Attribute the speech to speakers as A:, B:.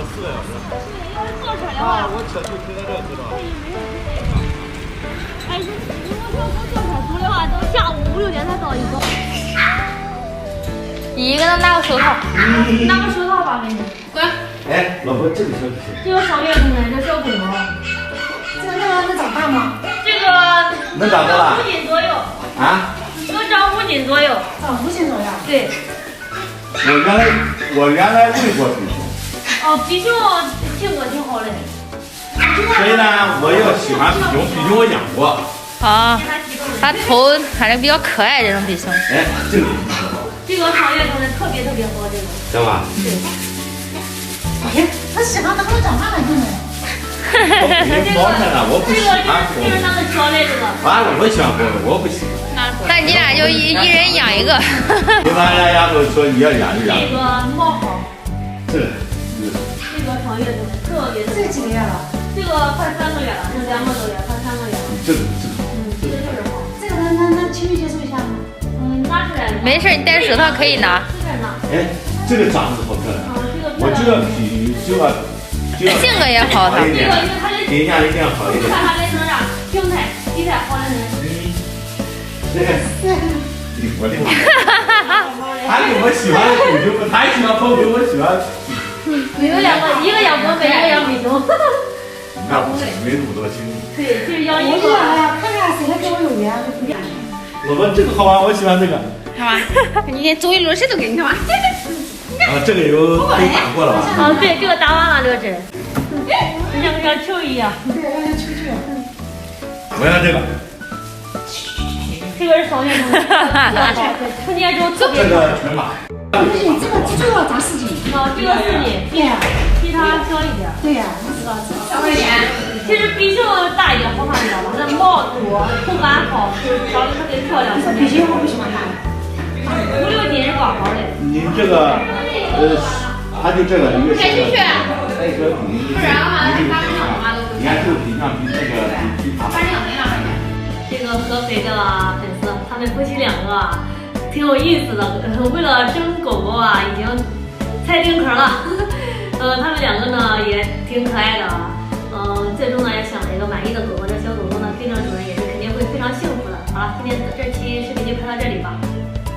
A: 4个小时。
B: 要是坐车的话，
A: 我车就停在这知道。
B: 哎，如果说不坐车租的话，都下午5、6点才到一个。
C: 你给他拿个手套，
B: 拿个手套吧，给你。
C: 滚！
A: 哎，老婆，这个小不行。
B: 这个上月工的，这小公猫。
D: 这个能长大吗？
B: 这个
A: 能长多大
B: 5斤左右。
A: 啊？
B: 能长5斤左右。
D: 长5斤左右。
B: 对。
A: 我原来喂过比熊。
B: 哦，比熊听过挺好的。
A: 所以呢，我要喜欢比熊，比熊我养过。
C: 啊，它头反正比较可爱，这种比熊。
A: 哎，这个
B: 这个上月工的特别好，这个。
A: 行吧？
B: 对。
D: 哎，他喜欢，他还能长大了，真的。
A: 毛片呢？我不喜欢
B: 这个拿个小的这个。
A: 完了，我喜欢狗，我不喜欢。
C: 那你俩就一人养一个。
A: 一般人家都说你要养就养。
B: 这个毛好。
A: 这个
B: 上月工的特别。
D: 这几个月了？
B: 这个快3个月了，这2个多月，快3个月了。
A: 这个。
B: 这个就是好。
D: 这个能亲密接触一下吗？
B: 拿出来。
C: 没事，你戴手套可以拿。
B: 随便拿。
A: 哎，这个长得好漂亮。我这个比这个
C: 性格也好，他。
A: 品相一定要好一点。
B: 看他那啥，形态、体态好的很。
A: 我的妈！他跟我喜欢的狗熊，他喜欢猫狗，我喜欢。
B: 没有两个，一个养公，一个养比熊。
A: 那不行，没那么多精力。
B: 对，就是养一
D: 我
B: 个。
D: 哎呀，看看谁还跟我有缘。
A: 老婆，这个好玩，我喜欢这个。
C: 看吧，你走一轮谁都给你看吧。
A: 啊，这个有都打过了吧？
B: 啊，对，这个打完了这个针，就像个小球一样。
D: 对，让人球球。
A: 我要这个。
B: 这个是双月公的，成年之后特别
A: 这个全马。
D: 不是，这个最多长4斤。
B: 啊，这个4斤，
D: 对呀。
B: 比它小一点。
D: 对呀，
B: 小一点。其实比熊大一点好看，你知道吧？它毛多，口感好，就是长得特别漂亮。
D: 比熊我不喜欢大的。
B: 5、6斤是刚好的。
A: 你这个，它就这个一个小的，那个比你看这个品相比那个比它。
B: 这个合肥的粉丝，他们夫妻2个挺有意思的，为了争狗狗啊，已经踩定坑了。他们2个呢也挺可爱的，最终呢也选了一个满意的狗狗。这小狗狗呢，跟上主人也是肯定会非常幸福的。好了，今天这期视频就拍到这里吧。